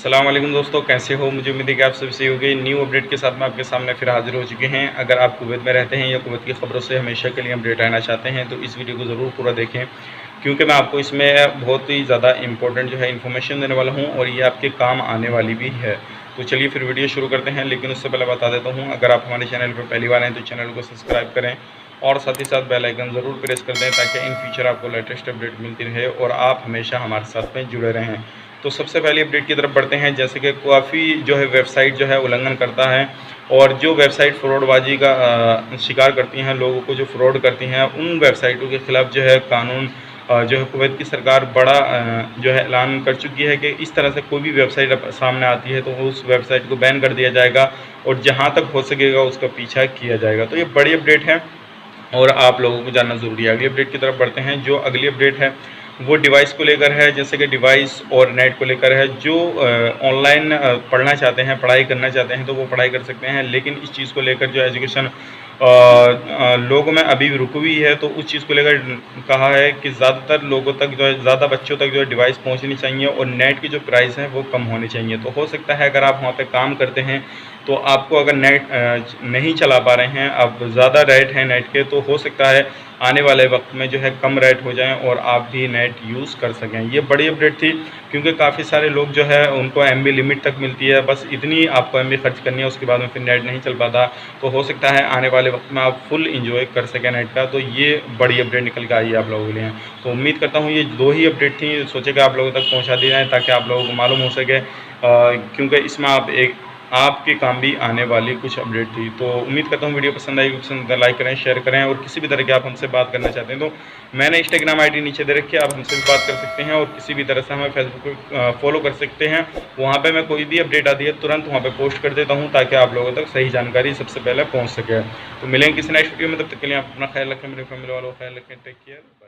अस्सलाम वालेकुम दोस्तों, कैसे हो। मुझे उम्मीद है कि आप सभी सही होंगे। न्यू अपडेट के साथ मैं आपके सामने फिर हाजिर हो चुके हैं। अगर आप कुवैत में रहते हैं या कुवैत की खबरों से हमेशा के लिए अपडेट रहना चाहते हैं तो इस वीडियो को ज़रूर पूरा देखें, क्योंकि मैं आपको इसमें बहुत ही ज़्यादा इंपॉर्टेंट जो है इन्फॉर्मेशन देने वाला हूँ और ये आपके काम आने वाली भी है। तो चलिए फिर वीडियो शुरू करते हैं, लेकिन उससे पहले बता देता हूँ, अगर आप हमारे चैनल पर पहली बार हैं तो चैनल को सब्सक्राइब करें और साथ ही साथ बेल आइकन ज़रूर प्रेस कर दें, ताकि इन फ्यूचर आपको लेटेस्ट अपडेट मिलती रहे और आप हमेशा हमारे साथ में जुड़े रहें। तो सबसे पहले अपडेट की तरफ बढ़ते हैं। जैसे कि काफ़ी जो है वेबसाइट जो है उल्लंघन करता है, और जो वेबसाइट फ्रॉडबाजी का शिकार करती हैं, लोगों को जो फ्रॉड करती हैं, उन वेबसाइटों के ख़िलाफ़ जो है कानून जो है कुवैत की सरकार बड़ा जो है ऐलान कर चुकी है कि इस तरह से कोई भी वेबसाइट सामने आती है तो उस वेबसाइट को बैन कर दिया जाएगा और जहां तक हो सकेगा उसका पीछा किया जाएगा। तो ये बड़ी अपडेट है और आप लोगों को जानना ज़रूरी है। अगली अपडेट की तरफ बढ़ते हैं। जो अगली अपडेट है वो डिवाइस को लेकर है, जैसे कि डिवाइस और नेट को लेकर है। जो ऑनलाइन पढ़ना चाहते हैं, पढ़ाई करना चाहते हैं तो वो पढ़ाई कर सकते हैं, लेकिन इस चीज़ को लेकर जो एजुकेशन लोगों में अभी भी रुकी हुई है। तो उस चीज़ को लेकर कहा है कि ज़्यादातर लोगों तक जो है, ज़्यादा बच्चों तक जो है डिवाइस पहुंचनी चाहिए और नेट की जो प्राइस है वो कम होनी चाहिए। तो हो सकता है अगर आप वहाँ पे काम करते हैं तो आपको अगर नेट नहीं चला पा रहे हैं, अब ज़्यादा रेट है नेट के, तो हो सकता है आने वाले वक्त में जो है कम रेट हो जाएं और आप भी नेट यूज़ कर सकें। ये बड़ी अपडेट थी, क्योंकि काफ़ी सारे लोग जो है उनको एमबी लिमिट तक मिलती है, बस इतनी आपको एमबी खर्च करनी है, उसके बाद में फिर नेट नहीं चल पाता। तो हो सकता है आने वाले वक्त में आप फुल इंजॉय कर सकें नेट का। तो ये बड़ी अपडेट निकल के आई है आप लोगों के लिए। तो उम्मीद करता हूँ ये दो ही अपडेट थी, सोचे कि आप लोगों तक पहुँचा दी जाए ताकि आप लोगों को मालूम हो सके, क्योंकि इसमें आपके काम भी आने वाली कुछ अपडेट थी। तो उम्मीद करता हूँ वीडियो पसंद आएगी, पसंद लाइक करें, शेयर करें, और किसी भी तरह की आप हमसे बात करना चाहते हैं तो मैंने इंस्टाग्राम आईडी नीचे दे रखी है, आप हमसे भी बात कर सकते हैं, और किसी भी तरह से हमें फेसबुक पर फॉलो कर सकते हैं। वहाँ पे मैं कोई भी अपडेट आती है तुरंत वहाँ पे पोस्ट कर देता हूँ, ताकि आप लोगों तक सही जानकारी सबसे पहले पहुँच सके। तो मिलेंगे किसी नेक्स्ट वीडियो में, तब तक के लिए आप अपना ख्याल रखें, मेरे फैमिली वालों का ख्याल रखें। Take care.